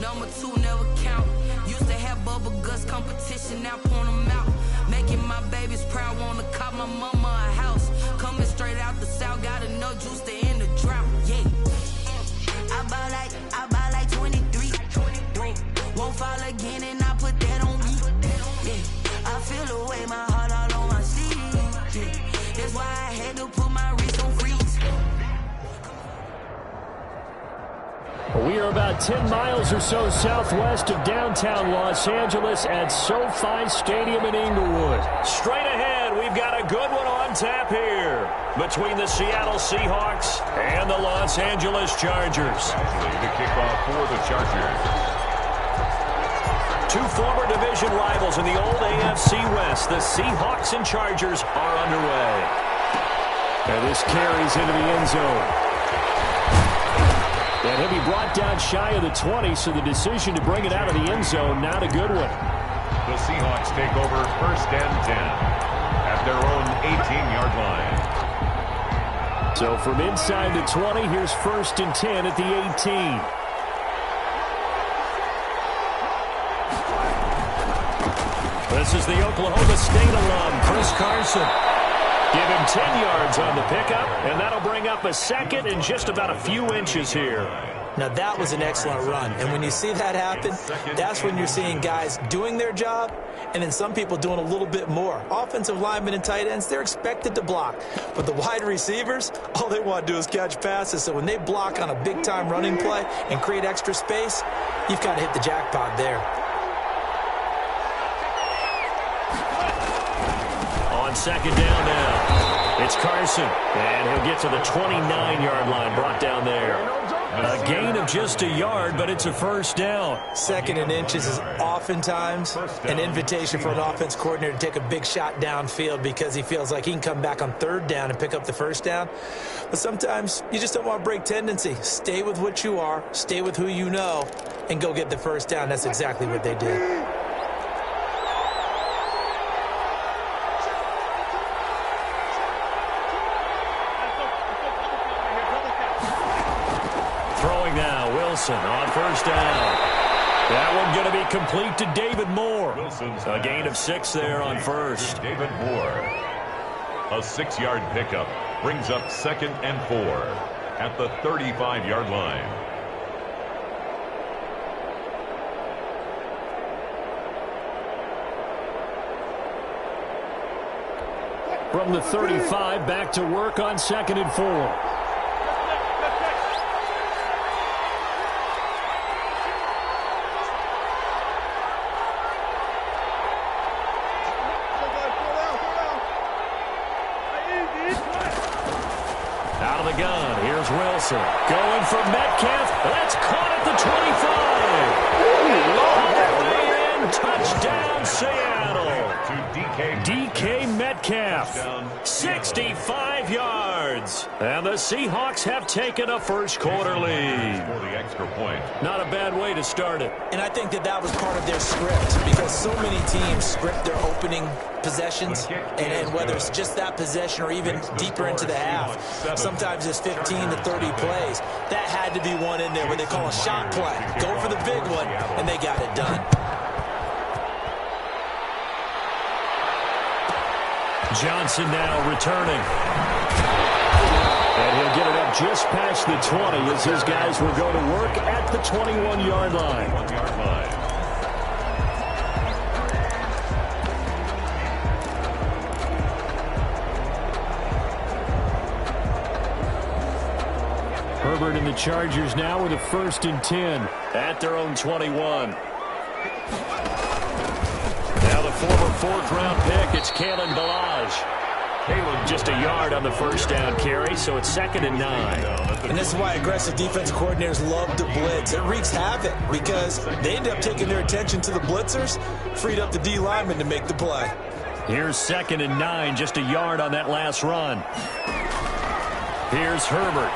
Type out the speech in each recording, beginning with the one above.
number two never count. Used to have bubble guts competition, now point them out. Making my babies proud, wanna cop my mama a house. Coming straight out the south, got enough juice to end the drought. Yeah. I buy like 23. Won't fall again and I put that on me. Yeah. I feel the way, my heart all on my sleeve. Yeah. That's why I had to put my wrist on freeze. We are about 10 miles or so southwest of downtown Los Angeles at SoFi Stadium in Inglewood. Straight ahead, we've got a good one on tap here between the Seattle Seahawks and the Los Angeles Chargers. The kickoff for the Chargers. Two former division rivals in the old AFC West. The Seahawks and Chargers are underway. And this carries into the end zone. And he'll be brought down shy of the 20, so the decision to bring it out of the end zone, not a good one. The Seahawks take over first and 10 at their own 18-yard line. So from inside the 20, here's first and 10 at the 18. This is the Oklahoma State alum, Chris Carson. Give him 10 yards on the pickup, and that'll bring up a second and just about a few inches here. Now, that was an excellent run, and when you see that happen, that's when you're seeing guys doing their job and then some people doing a little bit more. Offensive linemen and tight ends, they're expected to block, but the wide receivers, all they want to do is catch passes. So when they block on a big-time running play and create extra space, you've got to hit the jackpot there. On second down now, it's Carson, and he'll get to the 29-yard line, brought down there. A gain of just a yard, but it's a first down. Second and inches is oftentimes an invitation for an offense coordinator to take a big shot downfield because he feels like he can come back on third down and pick up the first down. But sometimes you just don't want to break tendency. Stay with what you are, stay with who you know, and go get the first down. That's exactly what they did. On first down. That one going to be complete to David Moore. A gain of 6 there on first. David Moore. A 6-yard pickup brings up second and 4 at the 35-yard line. From the 35, back to work on second and 4. Wilson going for Metcalf. That's caught at the 25. All the way in. Touchdown, Seattle. DK Metcalf. 65 yards. And the Seahawks have taken a first-quarter lead. For the extra point. Not a bad way to start it. And I think that was part of their script because so many teams script their opening possessions, and whether it's just that possession or even deeper into the half, sometimes it's 15 to 30 plays. That had to be one in there where they call a shot play. Go for the big one, and they got it done. Johnson now returning. And he'll get it up just past the 20 as his guys will go to work at the 21-yard line. 1-yard line. Herbert and the Chargers now with a first and 10 at their own 21. Now the former fourth-round pick, it's Kalen Ballage. Just a yard on the first down carry, so it's second and 9. And this is why aggressive defensive coordinators love to blitz. It wreaks havoc because they end up taking their attention to the blitzers, freed up the D lineman to make the play. Here's second and 9, just a yard on that last run. Here's Herbert.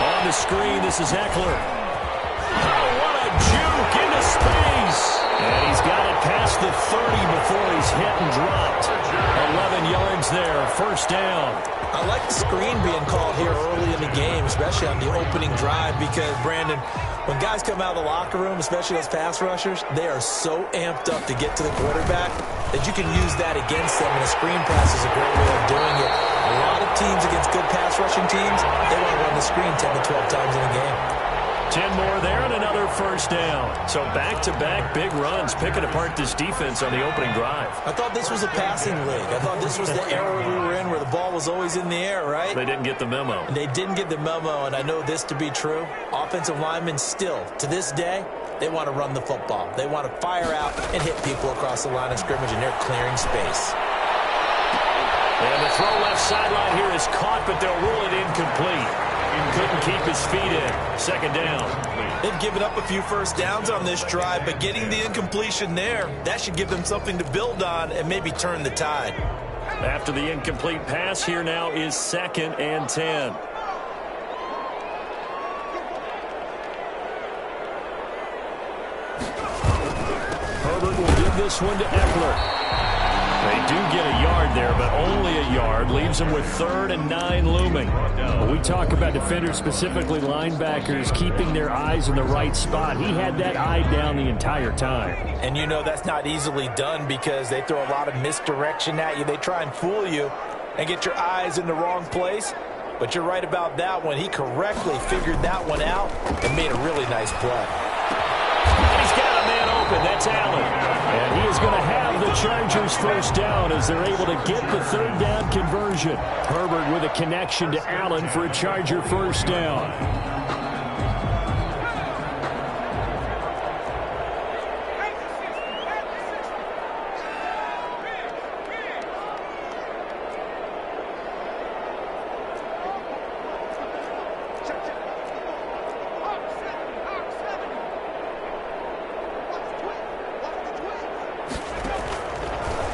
On the screen, this is Eckler. Oh, what a juke into space. And he's got it past the 30 before he's hit and dropped. A 11 yards there, first down. I like the screen being called here early in the game, especially on the opening drive, because, Brandon, when guys come out of the locker room, especially those pass rushers, they are so amped up to get to the quarterback that you can use that against them, and a screen pass is a great way of doing it. A lot of teams against good pass rushing teams, they want to run the screen 10 to 12 times in a game. 10 more there and another first down. So back-to-back big runs, picking apart this defense on the opening drive. I thought this was a passing league. I thought this was the era we were in where the ball was always in the air, right? They didn't get the memo. They didn't get the memo, and I know this to be true. Offensive linemen still, to this day, they want to run the football. They want to fire out and hit people across the line of scrimmage, and they're clearing space. And the throw left sideline here is caught, but they'll rule it incomplete. Couldn't keep his feet in. Second down. They've given up a few first downs on this drive, but getting the incompletion there, that should give them something to build on and maybe turn the tide. After the incomplete pass, here now is 2nd and 10. Herbert will give this one to Eckler. They do get a yard there, but only a yard. Leaves them with 3rd and 9 looming. When we talk about defenders, specifically linebackers, keeping their eyes in the right spot, he had that eye down the entire time. And you know that's not easily done because they throw a lot of misdirection at you. They try and fool you and get your eyes in the wrong place. But you're right about that one. He correctly figured that one out and made a really nice play. He's got a man open. That's Allen. And he is going to have the Chargers first down as they're able to get the 3rd down conversion. Herbert with a connection to Allen for a Charger first down.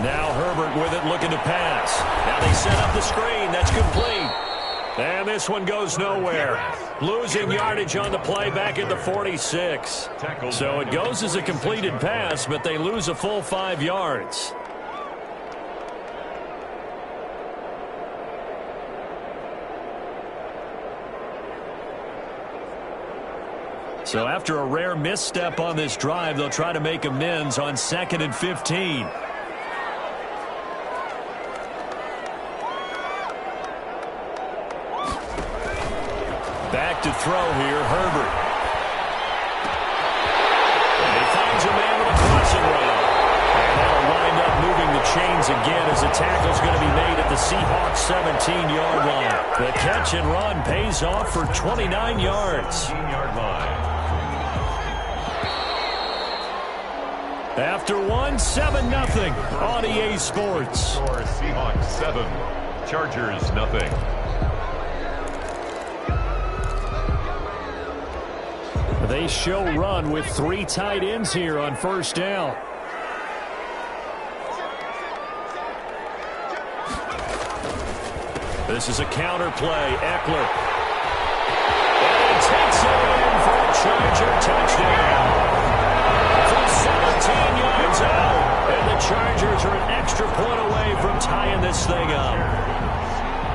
Now Herbert with it, looking to pass. Now they set up the screen. That's complete. And this one goes nowhere. Losing yardage on the play back at the 46. So it goes as a completed pass, but they lose a full 5 yards. So after a rare misstep on this drive, they'll try to make amends on 2nd and 15. Back to throw here, Herbert. And he finds a man with a crossing route. And that'll wind up moving the chains again as the tackle's going to be made at the Seahawks 17-yard line. The catch and run pays off for 29 yards. 17-yard line. After 7-0 on EA Sports. Score Seahawks 7, Chargers 0. They show run with 3 tight ends here on first down. This is a counter play. Eckler. And he takes it in for a Charger touchdown. From 17 yards out. And the Chargers are an extra point away from tying this thing up.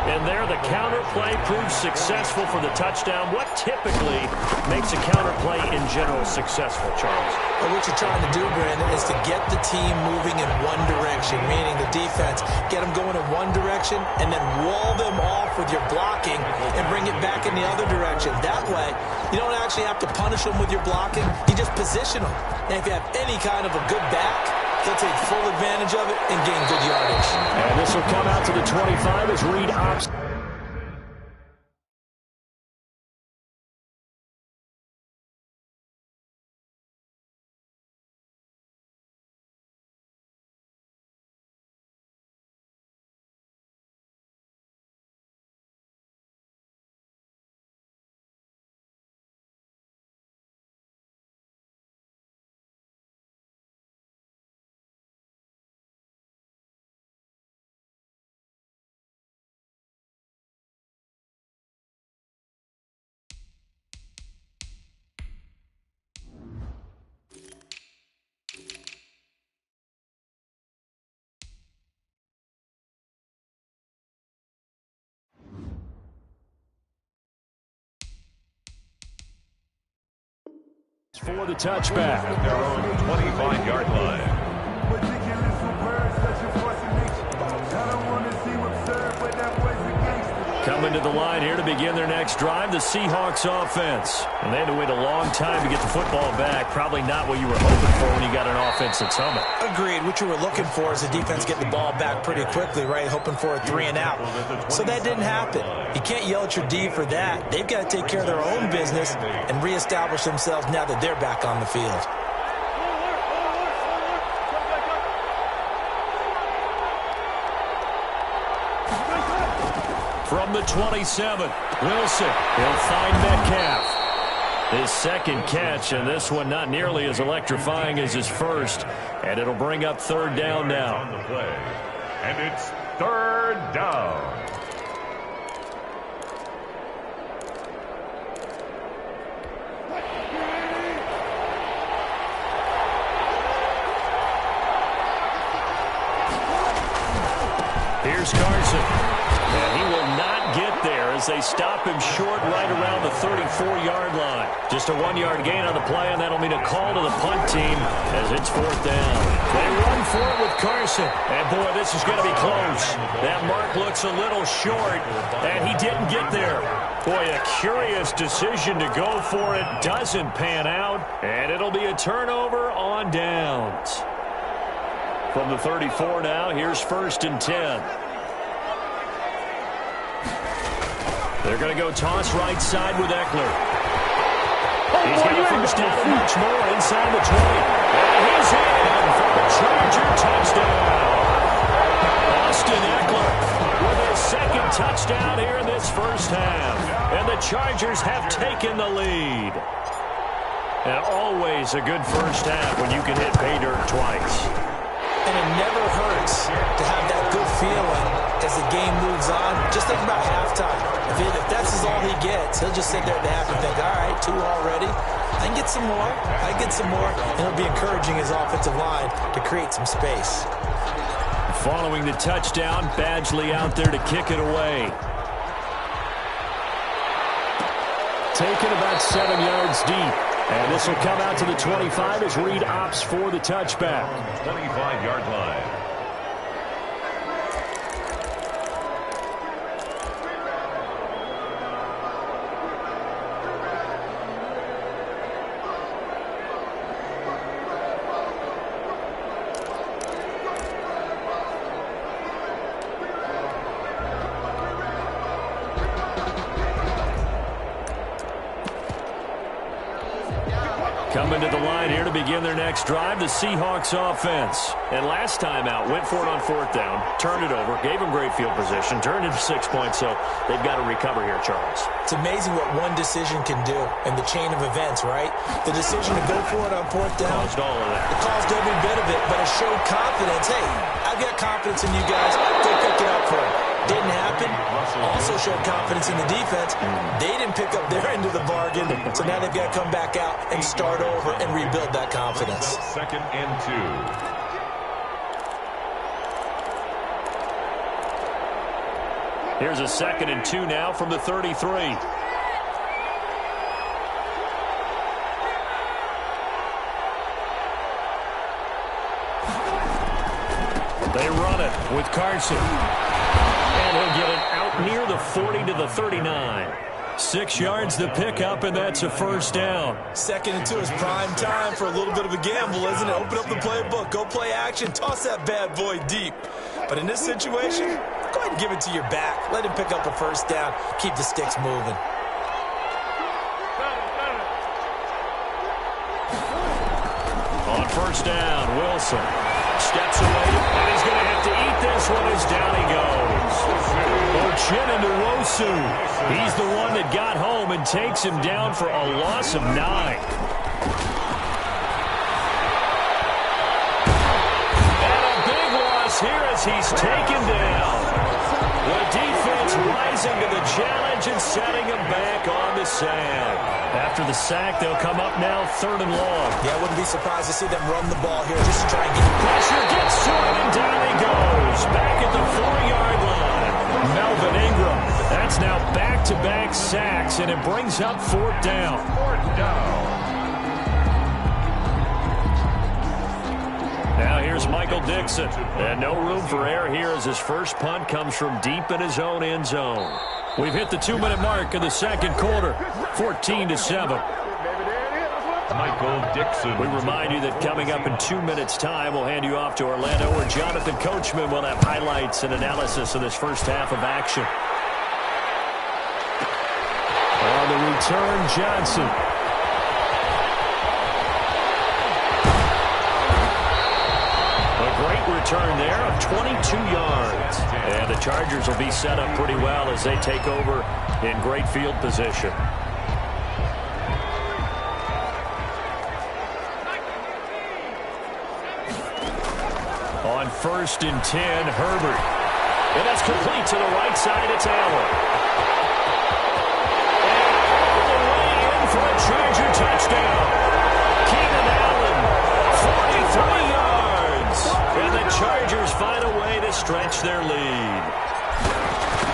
And there, the counter play proves successful for the touchdown. What typically makes a counter play in general successful, Charles? Well, what you're trying to do, Brandon, is to get the team moving in one direction, meaning the defense, get them going in one direction, and then wall them off with your blocking and bring it back in the other direction. That way, you don't actually have to punish them with your blocking. You just position them. And if you have any kind of a good back, they'll take full advantage of it and gain good yardage. And this will come out to the 25 as Reed opts. for the touchback. At their own 25-yard line. Coming to the line here to begin their next drive, the Seahawks offense. And they had to wait a long time to get the football back. Probably not what you were hoping for when you got an offense that's humming. Agreed. What you were looking for is the defense getting the ball back pretty quickly, right? Hoping for a 3-and-out. So that didn't happen. You can't yell at your D for that. They've got to take care of their own business and reestablish themselves now that they're back on the field. From the 27, Wilson. He'll find Metcalf. His second catch, and this one not nearly as electrifying as his first. And it'll bring up third down now. On the play. And it's third down. Here's Carson. And he will not get there as they stop him short right around the 34-yard line. Just a 1-yard gain on the play, and that'll mean a call to the punt team as it's fourth down. They run for it with Carson. And, boy, this is going to be close. That mark looks a little short, and he didn't get there. Boy, a curious decision to go for it. Doesn't pan out, and it'll be a turnover on downs. From the 34 now, here's 1st and 10. They're going to go toss right side with Eckler. He's got a first down and much more inside the 20. And he's in for the Charger touchdown. Austin Eckler with his second touchdown here in this first half. And the Chargers have taken the lead. And always a good first half when you can hit pay dirt twice. And it never hurts to have that good feeling as the game moves on. Just think about halftime. If that's all he gets, he'll just sit there at the half and think, all right, 2 already. I can get some more. I can get some more. And he'll be encouraging his offensive line to create some space. Following the touchdown, Badgley out there to kick it away. Taken about 7 yards deep. And this will come out to the 25 as Reed opts for the touchback. 25-yard line. Coming to the line here to begin their next drive, the Seahawks offense. And last time out, went for it on 4th down, turned it over, gave them great field position, turned it 6 points, so they've got to recover here, Charles. It's amazing what one decision can do in the chain of events, right? The decision to go for it on 4th down. Caused all of that. It caused every bit of it, but it showed confidence. Hey, I've got confidence in you guys. Go pick it up for him. Didn't happen. Also showed confidence in the defense. They didn't pick up their end of the bargain, so now they've got to come back out and start over and rebuild that confidence. 2nd and 2. Here's a 2nd and 2 now from the 33. They run it with Carson. And he'll get it out near the 40 to the 39. 6 yards the pickup, and that's a first down. 2nd and 2 is prime time for a little bit of a gamble, isn't it? Open up the playbook, go play action, toss that bad boy deep. But in this situation, go ahead and give it to your back. Let him pick up a first down. Keep the sticks moving. On first down, Wilson steps away, and he's going to have to eat this one as down he goes. Uchenna-Nwosu, he's the one that got home and takes him down for a loss of 9. And a big loss here as he's taken down. The defense rising to the challenge and setting him back on the sand. After the sack, they'll come up now 3rd and long. Yeah, I wouldn't be surprised to see them run the ball here just to try and get pressure. Gets to it, and down he goes. Back at the 4-yard line. Melvin Ingram. That's now back-to-back sacks, and it brings up 4th down. 4th down. Michael Dixon. And no room for error here as his first punt comes from deep in his own end zone. We've hit the 2-minute mark in the second quarter, 14-7. Michael Dixon. We remind you that coming up in 2 minutes' time, we'll hand you off to Orlando, where Jonathan Coachman will have highlights and analysis of this first half of action. On the return, Johnson. A great return there of 22 yards. And the Chargers will be set up pretty well as they take over in great field position. On 1st and 10, Herbert. And that's complete to the right side. It's Allen. And all the way in for a Charger touchdown. Keenan Allen, 43 yards. And the Chargers find a way to stretch their lead.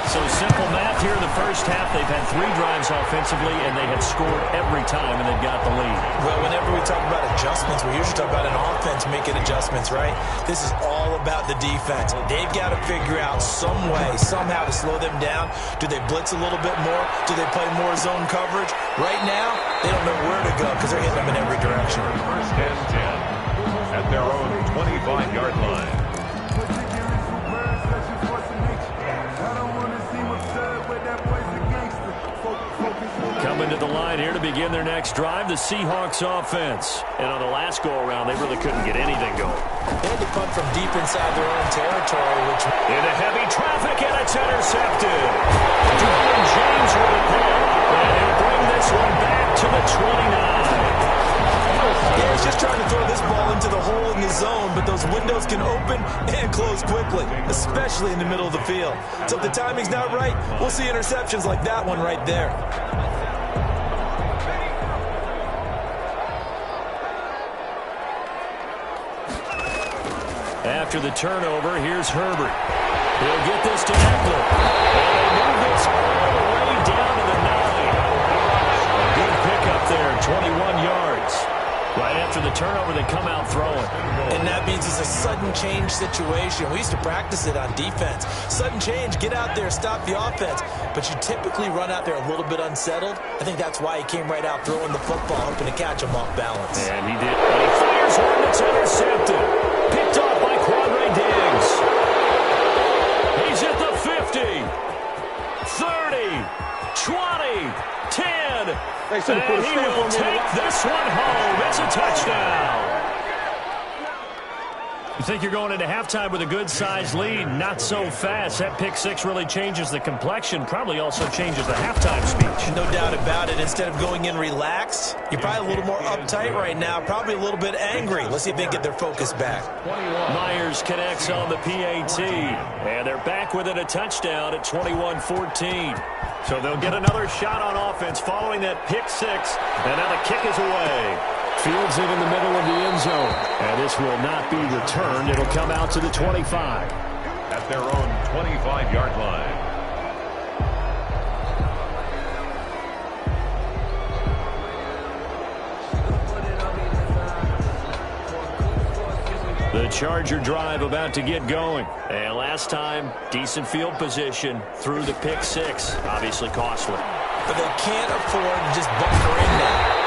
So simple math here in the first half. They've had 3 drives offensively, and they have scored every time, and they've got the lead. Well, whenever we talk about adjustments, we usually talk about an offense making adjustments, right? This is all about the defense. They've got to figure out some way, somehow to slow them down. Do they blitz a little bit more? Do they play more zone coverage? Right now, they don't know where to go because they're hitting them in every direction. 1st and 10 at their own 25-yard line. Coming to the line here to begin their next drive, the Seahawks offense. And on the last go-around, they really couldn't get anything going. They had to punt from deep inside their own territory, which... Into heavy traffic, and it's intercepted. Jordan James with a punt, and he'll bring this one back to the 29. Yeah, he's just trying to throw this ball into the hole in the zone, but those windows can open and close quickly, especially in the middle of the field. So if the timing's not right, we'll see interceptions like that one right there. After the turnover, here's Herbert. He'll get this to Eckler. And they move this all the way down to the 9. A good pickup there, 21 yards. Right after the turnover, they come out throwing. And that means it's a sudden change situation. We used to practice it on defense. Sudden change, get out there, stop the offense. But you typically run out there a little bit unsettled. I think that's why he came right out throwing the football, hoping to catch him off balance. And he did. And he fires one that's intercepted. Picked off by Quandre Diggs. He's at the 50, 30, 20, 10. And he will take this one home. It's a touchdown. You think you're going into halftime with a good-sized lead? Not so fast. That pick six really changes the complexion, probably also changes the halftime speech. No doubt about it. Instead of going in relaxed, you're probably a little more uptight right now, probably a little bit angry. Let's see if they can get their focus back. Myers connects on the PAT, and they're back within a touchdown at 21-14. So they'll get another shot on offense following that pick six, and now the kick is away. Fields it in the middle of the end zone, and this will not be returned. It'll come out to the 25. At their own 25-yard line. The Charger drive about to get going. And last time, decent field position through the pick six. Obviously costly. But they can't afford to just bunker in now.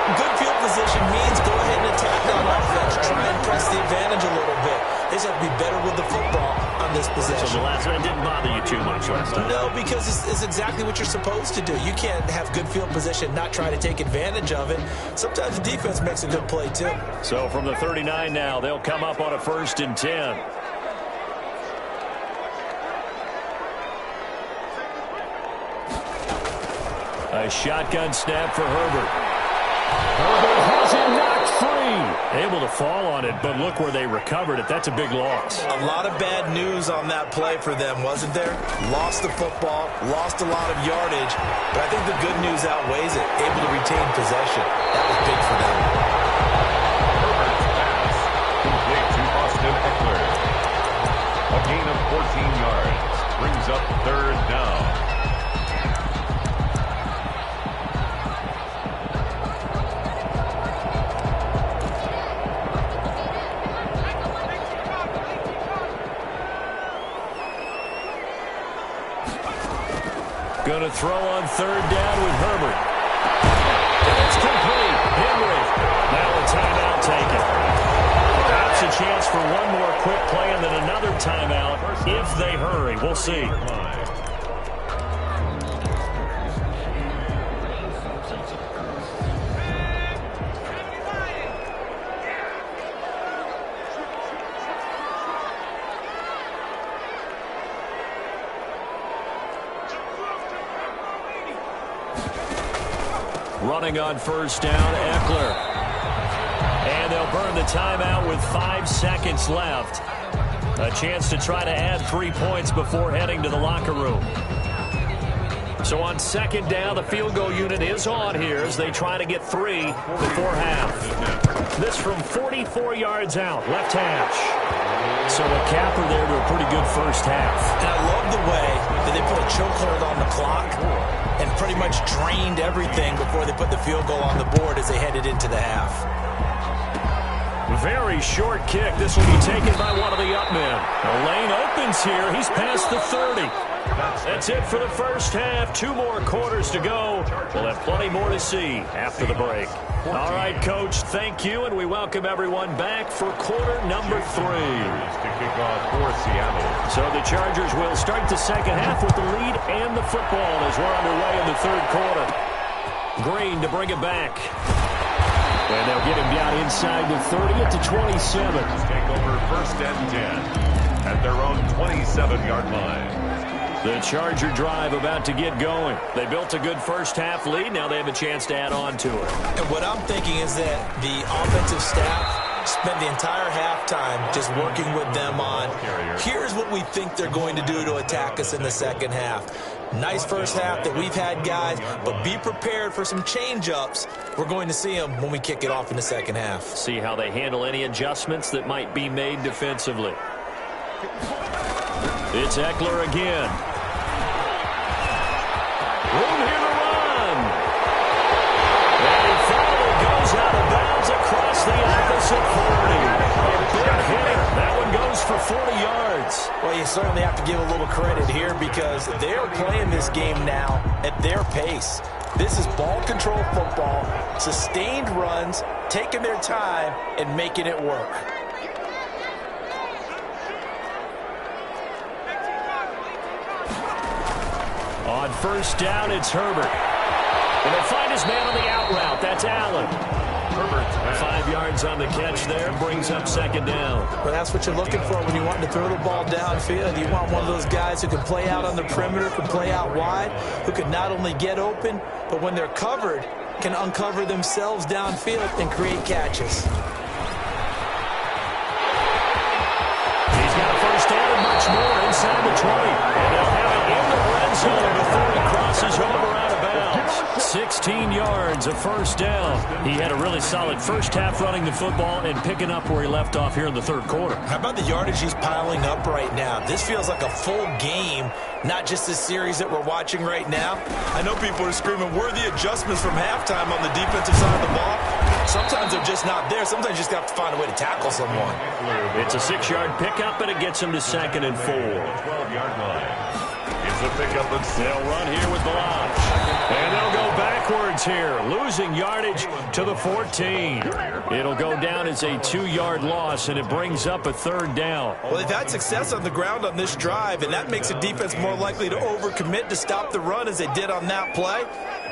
Good field position means go ahead and attack on offense. Try and press the advantage a little bit. They just have to be better with the football on this possession. So the last one didn't bother you too much last time? No, because it's exactly what you're supposed to do. You can't have good field position, not try to take advantage of it. Sometimes the defense makes a good play, too. So from the 39 now, they'll come up on a 1st and 10. A shotgun snap for Herbert. Herbert has it knocked free. Able to fall on it, but look where they recovered it. That's a big loss. A lot of bad news on that play for them, wasn't there? Lost the football, lost a lot of yardage, but I think the good news outweighs it. Able to retain possession. That was big for them. Herbert's pass complete to Austin Eckler. A gain of 14 yards brings up 3rd down. Going to throw on third down with Herbert. And it's complete. Henry. Now a timeout taken. Perhaps a chance for one more quick play and then another timeout if they hurry. We'll see. Running on first down, Eckler. And they'll burn the timeout with 5 seconds left. A chance to try to add 3 points before heading to the locker room. So on second down, the field goal unit is on here as they try to get 3 before half. This from 44 yards out, left hash. So a capper there to a pretty good first half. And I love the way that they put a chokehold on the clock and pretty much drained everything before they put the field goal on the board as they headed into the half. Very short kick. This will be taken by one of the up men. The lane opens here. He's past the 30. That's it for the first half. 2 more quarters to go. We'll have plenty more to see after the break. All right, Coach, thank you, and we welcome everyone back for quarter number 3. To kick off for Seattle. So the Chargers will start the second half with the lead and the football as we're underway in the third quarter. Green to bring it back. And they'll get him down inside the 30 at the 27. Take over first and 10 at their own 27-yard line. The Charger drive about to get going. They built a good first half lead. Now they have a chance to add on to it. And what I'm thinking is that the offensive staff spent the entire halftime just working with them on, here's what we think they're going to do to attack us in the second half. Nice first half that we've had, guys, but be prepared for some change-ups. We're going to see them when we kick it off in the second half. See how they handle any adjustments that might be made defensively. It's Eckler again. Room here to run. And he finally goes out of bounds across the opposite 40. Big hitter. That one goes for 40 yards. Well, you certainly have to give a little credit here because they're playing this game now at their pace. This is ball control football, sustained runs, taking their time, and making it work. On first down, it's Herbert. And they'll find his man on the out route. That's Allen. Herbert, 5 yards on the catch there, brings up second down. Well, that's what you're looking for when you want to throw the ball downfield. You want one of those guys who can play out on the perimeter, can play out wide, who can not only get open, but when they're covered, can uncover themselves downfield and create catches. He's got a first down and much more inside the 20. And they'll have it in the red zone before he crosses over out of bounds. 16 yards, a first down. He had a really solid first half running the football and picking up where he left off here in the third quarter. How about the yardage he's piling up right now? This feels like a full game, not just this series that we're watching right now. I know people are screaming, where are the adjustments from halftime on the defensive side of the ball? Sometimes they're just not there. Sometimes you just have to find a way to tackle someone. It's a 6-yard pickup, and it gets him to second and 4. 12-yard line. It's a pickup of 6. They'll run here with the launch. And they'll go backwards here, losing yardage to the 14. It'll go down as a 2-yard loss, and it brings up a third down. Well, they've had success on the ground on this drive, and that makes the defense more likely to overcommit to stop the run as they did on that play.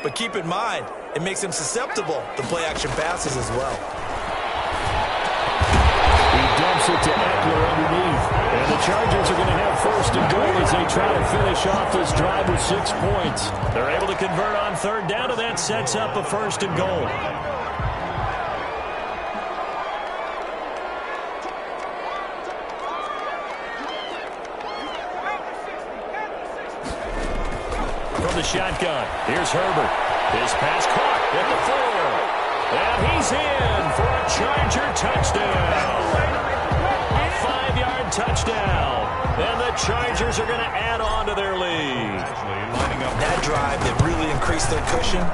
But keep in mind, it makes them susceptible to play-action passes as well. He dumps it to Eckler underneath. And the Chargers are going to have first and goal as they try to finish off this drive with 6 points. They're able to convert on third down, and that sets up a first and goal. From the shotgun, here's Herbert. His pass caught at the 4. And he's in for a Charger touchdown. A 5-yard touchdown. And the Chargers are going to add on to their lead. That drive that really increased their cushion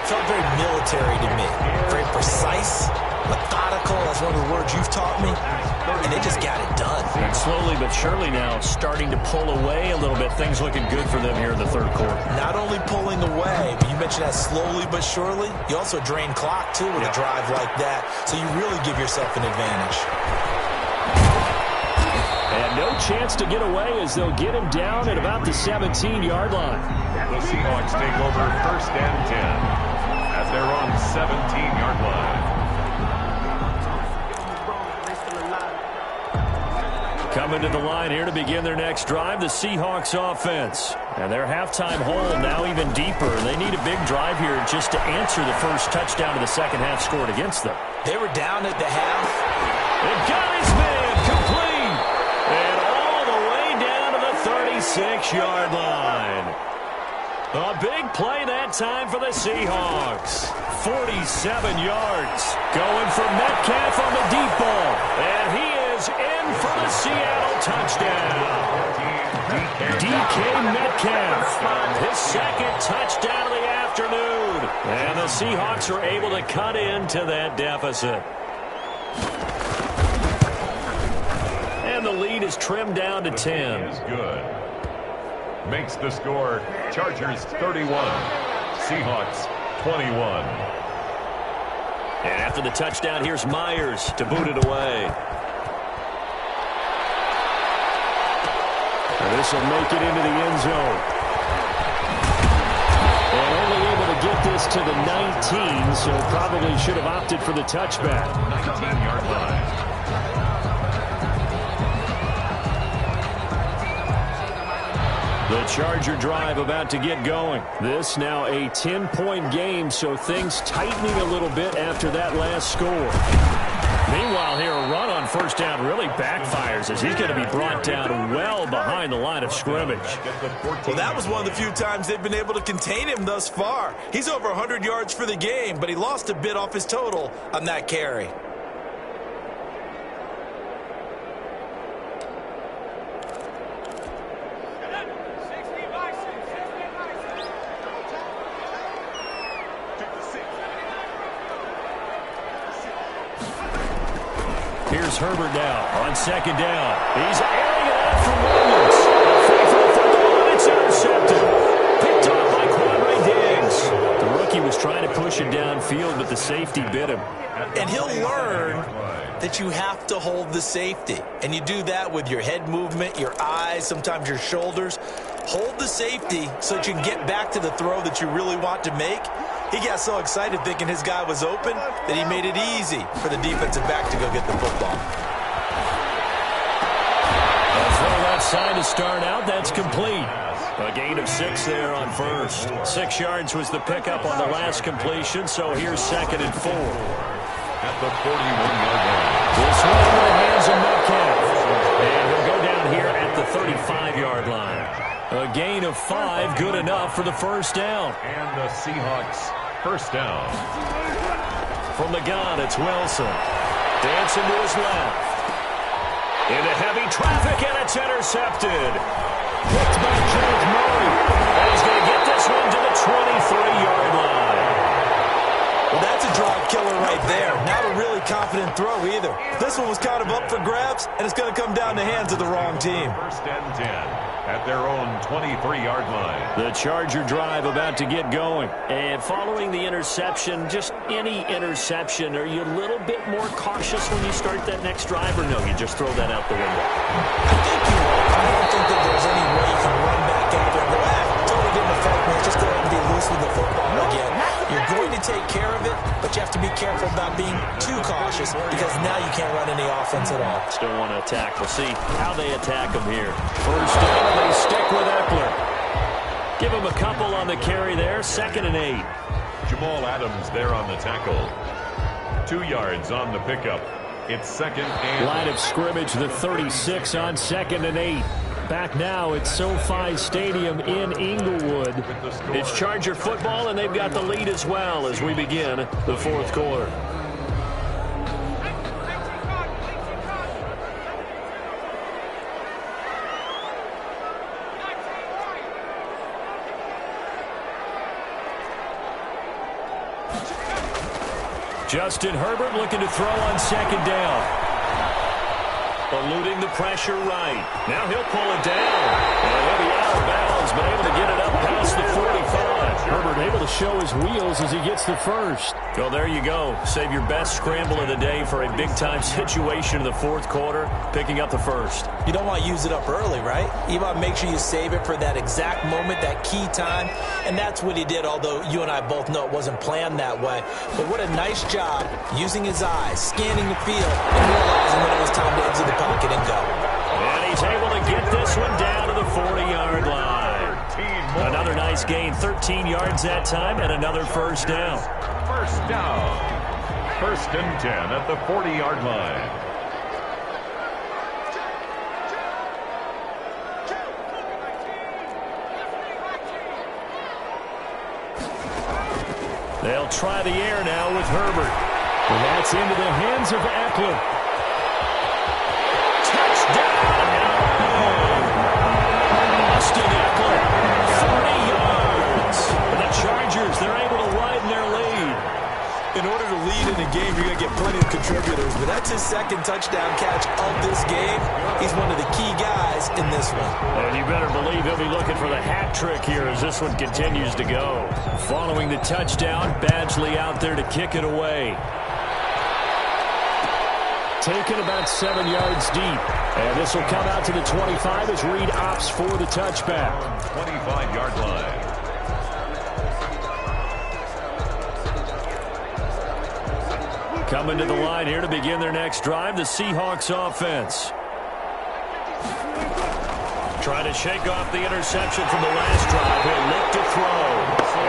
felt very military to me. Very precise, methodical, a is one of the words you've taught me, and they just got it done. And slowly but surely now starting to pull away a little bit. Things looking good for them here in the third quarter. Not only pulling away, but you mentioned that slowly but surely. You also drain clock, too, with a drive like that, so you really give yourself an advantage. And no chance to get away as they'll get him down at about the 17-yard line. The Seahawks take over 1st and 10 at their own 17-yard line. Coming to the line here to begin their next drive, the Seahawks offense. And their halftime hole now even deeper. They need a big drive here just to answer the first touchdown of the second half scored against them. They were down at the half. It got his man complete. And all the way down to the 36-yard line. A big play that time for the Seahawks. 47 yards. Going for Metcalf on the deep ball. And he is in for the Seattle touchdown. DK Metcalf, his second touchdown of the afternoon. And the Seahawks are able to cut into that deficit. And the lead is trimmed down to 10. Is good. Makes the score Chargers 31, Seahawks 21. And after the touchdown, here's Myers to boot it away. And this will make it into the end zone. And only able to get this to the 19, so probably should have opted for the touchback. 19-yard line. The Charger drive about to get going. This now a 10-point game, so things tightening a little bit after that last score. Meanwhile, here a run on first down really backfires as he's going to be brought down well behind the line of scrimmage. Well, that was one of the few times they've been able to contain him thus far. He's over 100 yards for the game, but he lost a bit off his total on that carry. Here's Herbert now on second down. He's airing it out from Williams. A free for the football, and it's intercepted. Picked off by Quandre Diggs. The rookie was trying to push it downfield, but the safety bit him. And he'll learn that you have to hold the safety. And you do that with your head movement, your eyes, sometimes your shoulders. Hold the safety so that you can get back to the throw that you really want to make. He got so excited thinking his guy was open that he made it easy for the defensive back to go get the football. A throw left side to start out. That's complete. A gain of 6 there on first. 6 yards was the pickup on the last completion, so here's 2nd and 4. At the 41-yard line. This one into the hands of Metcalf. And he'll go down here at the 35-yard line. A gain of 5, good enough for the first down. And the Seahawks first down. From the gun, it's Wilson. Dancing to his left. Into heavy traffic, and it's intercepted. Picked by James Murray. And he's going to get this one to the 23-yard line. Well, that's a drive killer right there. Not a really confident throw either. This one was kind of up for grabs, and it's going to come down the hands of the wrong team. 1st and 10 at their own 23-yard line. The Charger drive about to get going. And following the interception, just any interception, are you a little bit more cautious when you start that next drive, or no, you just throw that out the window? I think you are. I don't think that there's any way you can run back after and go, totally didn't affect me. Just go ahead and be loose with the football again. You're going to take care of it, but you have to be careful about being too cautious because now you can't run any offense at all. Still want to attack. We'll see how they attack him here. First down, they stick with Eckler. Give him a couple on the carry there. 2nd and 8. Jamal Adams there on the tackle. 2 yards on the pickup. It's 2nd and... Line of scrimmage, the 36 on 2nd and 8. Back now at SoFi Stadium in Inglewood. It's Charger football, and they've got the lead as well as we begin the fourth quarter. Justin Herbert looking to throw on second down. Eluding the pressure right. Now he'll pull it down. And he'll be out of bounds, but able to get it up past the 45. Herbert able to show his wheels as he gets the first. Well, there you go. Save your best scramble of the day for a big-time situation in the fourth quarter, picking up the first. You don't want to use it up early, right? You want to make sure you save it for that exact moment, that key time. And that's what he did, although you and I both know it wasn't planned that way. But what a nice job using his eyes, scanning the field, and realizing when it was time to exit the pocket and go. And he's able to get this one down to the 40-yard line. Another nice gain, 13 yards that time, and another first down. First down. First and 10 at the 40-yard line. They'll try the air now with Herbert. And that's into the hands of Eckler. Austin Eckler, 40 yards. And the Chargers, they're able to widen their lead. In order to lead in a game, you're going to get plenty of contributors, but that's his second touchdown catch of this game. He's one of the key guys in this one. And you better believe he'll be looking for the hat trick here as this one continues to go. Following the touchdown, Badgley out there to kick it away. Taken about 7 yards deep. And this will come out to the 25 as Reed opts for the touchback. 25-yard line. Coming to the line here to begin their next drive, the Seahawks offense. Trying to shake off the interception from the last drive. He'll look to throw.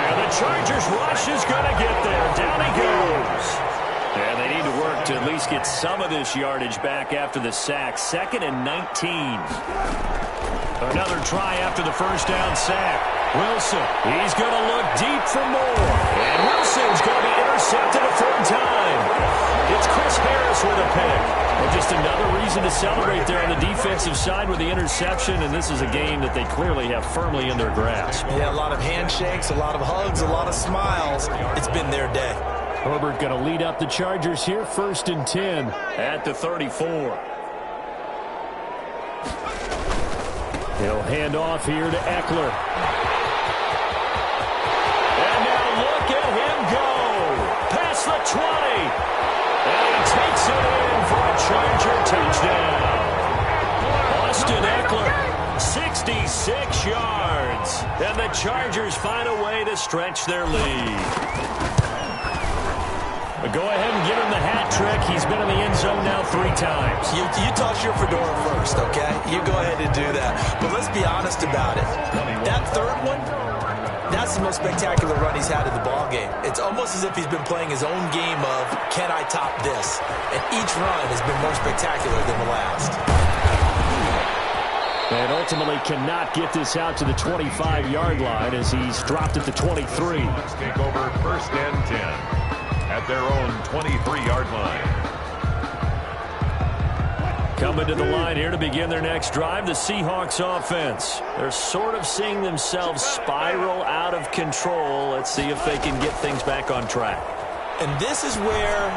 And the Chargers rush is going to get there. Down he goes. And they need to work to at least get some of this yardage back after the sack. 2nd and 19. Another try after the first down sack. Wilson, he's going to look deep for more. And Wilson's going to be intercepted a third time. It's Chris Harris with a pick. And just another reason to celebrate there on the defensive side with the interception. And this is a game that they clearly have firmly in their grasp. Yeah, a lot of handshakes, a lot of hugs, a lot of smiles. It's been their day. Herbert going to lead up the Chargers here, 1st and 10 at the 34. He'll hand off here to Eckler. And now look at him go. Past the 20. And he takes it in for a Charger touchdown. Austin Eckler, 66 yards. And the Chargers find a way to stretch their lead. But go ahead and give him the hat trick. He's been in the end zone now 3 times. You toss your fedora first, okay? You go ahead and do that. But let's be honest about it. That third one, that's the most spectacular run he's had in the ballgame. It's almost as if he's been playing his own game of, can I top this? And each run has been more spectacular than the last. And ultimately cannot get this out to the 25-yard line as he's dropped at the 23. Let's take over 1st and 10. At their own 23-yard line. Coming to the line here to begin their next drive, the Seahawks offense. They're sort of seeing themselves spiral out of control. Let's see if they can get things back on track. And this is where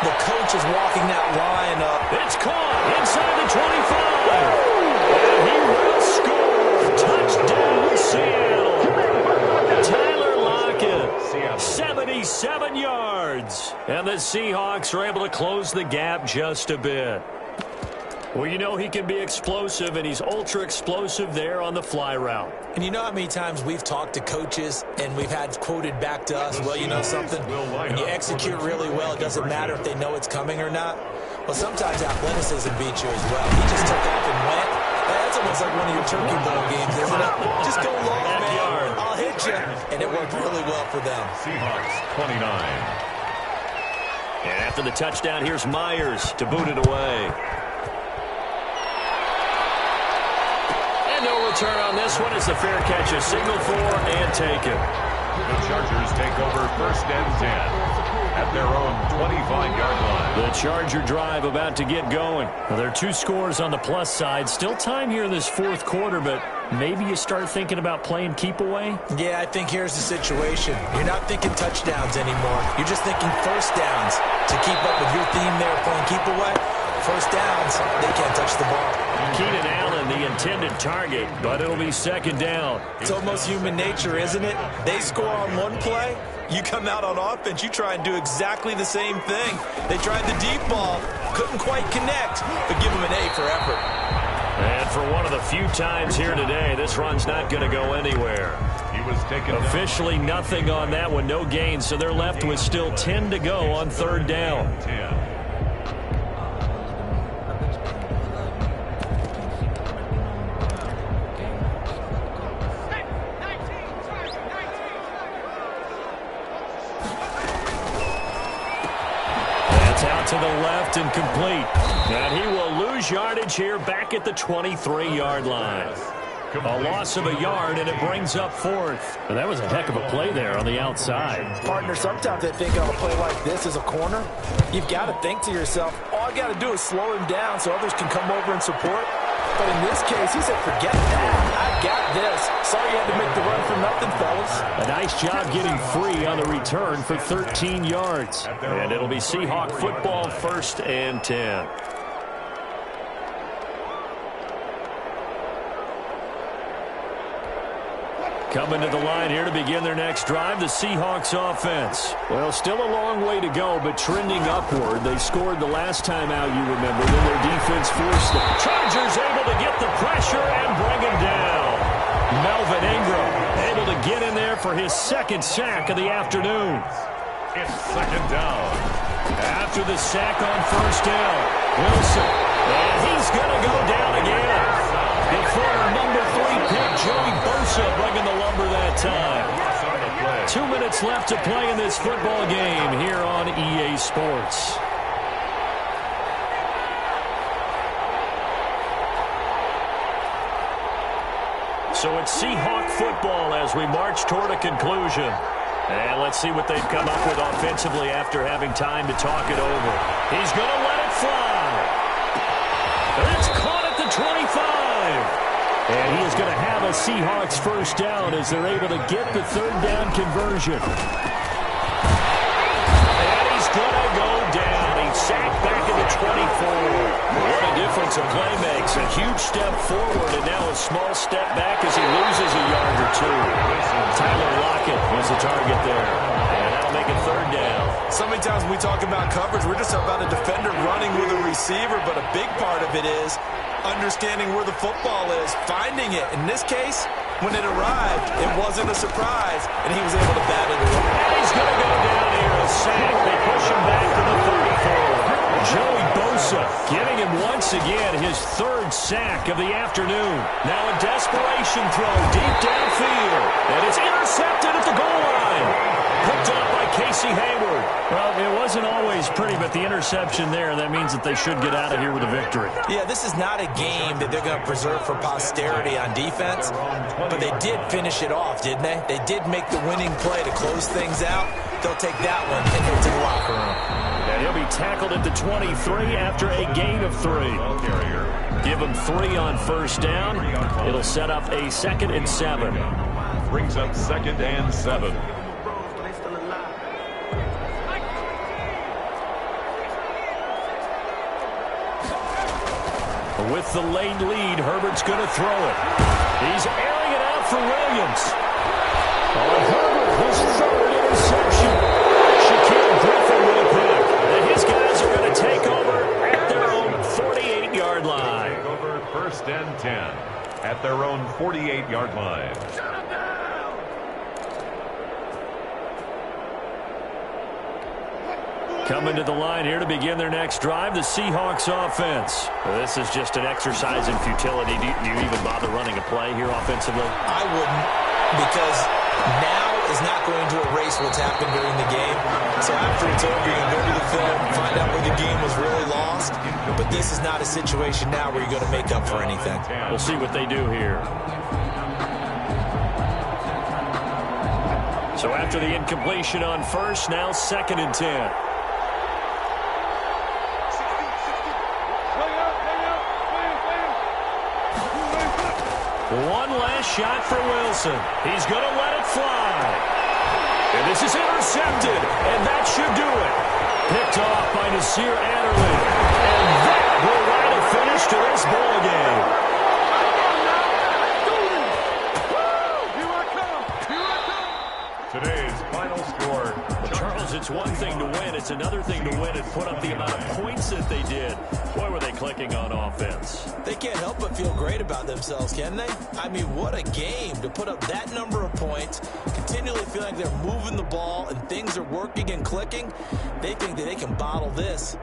the coach is walking that line up. It's caught inside the 25. And he will score. Touchdown, Seattle. Tyler Lockett, 77 yards. And the Seahawks are able to close the gap just a bit. Well, you know he can be explosive, and he's ultra-explosive there on the fly route. And you know how many times we've talked to coaches and we've had quoted back to us, well, you know something? When you execute really well, it doesn't matter if they know it's coming or not. Well, sometimes athleticism beats you as well. He just took off and went. That's almost like one of your turkey bowl games, isn't it? Just go long, man. I'll hit you. And it worked really well for them. Seahawks 29. And after the touchdown, here's Myers to boot it away. And no return on this one. It's a fair catch, a signal for and taken. The Chargers take over 1st and 10 at their own 25-yard line. The Charger drive about to get going. Well, there are 2 scores on the plus side. Still time here in this fourth quarter, but maybe you start thinking about playing keep away? Yeah, I think here's the situation. You're not thinking touchdowns anymore. You're just thinking first downs. To keep up with your theme there, playing keep away, first downs, they can't touch the ball. Keenan Allen, the intended target, but it'll be second down. It's almost human nature, isn't it? They score on one play, you come out on offense, you try and do exactly the same thing. They tried the deep ball, couldn't quite connect, but give them an A for effort. And for one of the few times here today, this run's not going to go anywhere. He was taken Officially nothing on that one, no gain, so they're left with still 10 to go on third down. 10. Out to the left and complete. And he will lose yardage here back at the 23-yard line. A loss of a yard, and it brings up fourth. Well, that was a heck of a play there on the outside. Partner, sometimes they think on a play like this as a corner, you've got to think to yourself, all I got to do is slow him down so others can come over and support. But in this case, he said, forget that. I got this. Sorry you had to make the run for nothing, fellas. A nice job getting free on the return for 13 yards. And it'll be Seahawk football, 1st and 10. Coming to the line here to begin their next drive, the Seahawks offense. Well, still a long way to go, but trending upward. They scored the last time out, you remember. Then their defense forced them. Chargers able to get the pressure and bring him down. Melvin Ingram able to get in there for his second sack of the afternoon. It's second down. After the sack on first down, Wilson. And he's going to go down again. The former number 3 pick, Joey Bosa, bringing the lumber that time. 2 minutes left to play in this football game here on EA Sports. So it's Seahawk football as we march toward a conclusion. And let's see what they've come up with offensively after having time to talk it over. He's going to let it fly. And it's caught at the 25. And he is going to have a Seahawks first down as they're able to get the third down conversion. And he's going to go down. He's sacked back at the 24. What a difference a play makes. A huge step forward and now a small step back as he loses a yard or two. Tyler Lockett was the target there. And that'll make it third down. So many times when we talk about coverage, we're just about a defender running with a receiver, but a big part of it is understanding where the football is, finding it. In this case, when it arrived, it wasn't a surprise, and he was able to bat it away. And he's going to go down here, a sack. They push him back to the 34. Joey Bosa getting him once again his third sack of the afternoon. Now a desperation throw deep downfield, and it's intercepted at the goal line. Picked up by Casey Hayward. Well, it wasn't always pretty, but the interception there, that means that they should get out of here with a victory. Yeah, this is not a game that they're going to preserve for posterity on defense, but they did finish it off, didn't they? They did make the winning play to close things out. They'll take that one and head to the locker room. And he'll be tackled at the 23 after a gain of 3. Give him 3 on first down. It'll set up a 2nd and 7. Brings up 2nd and 7. With the late lead, Herbert's going to throw it. He's airing it out for Williams. Herbert, his third interception. Shaquille Griffin with a pick. And his guys are going to take over at their own 48-yard line. Take over 1st and 10 at their own 48-yard line. Coming to the line here to begin their next drive, the Seahawks offense. Well, this is just an exercise in futility. Do you even bother running a play here offensively? I wouldn't, because now is not going to erase what's happened during the game. So after it's over, you can go to the film, find out where the game was really lost. But this is not a situation now where you're going to make up for anything. We'll see what they do here. So after the incompletion on first, now 2nd and 10. One last shot for Wilson. He's going to let it fly. And this is intercepted, and that should do it. Picked off by Nasir Adderley. And that will write a finish to this ball game. Today's final score. Charles, it's one thing to win. It's another thing to win and put up the amount of points that they did. Boy, were they clicking on offense. They can't help but feel great about themselves, can they? I mean, what a game to put up that number of points, continually feeling like they're moving the ball and things are working and clicking. They think that they can bottle this.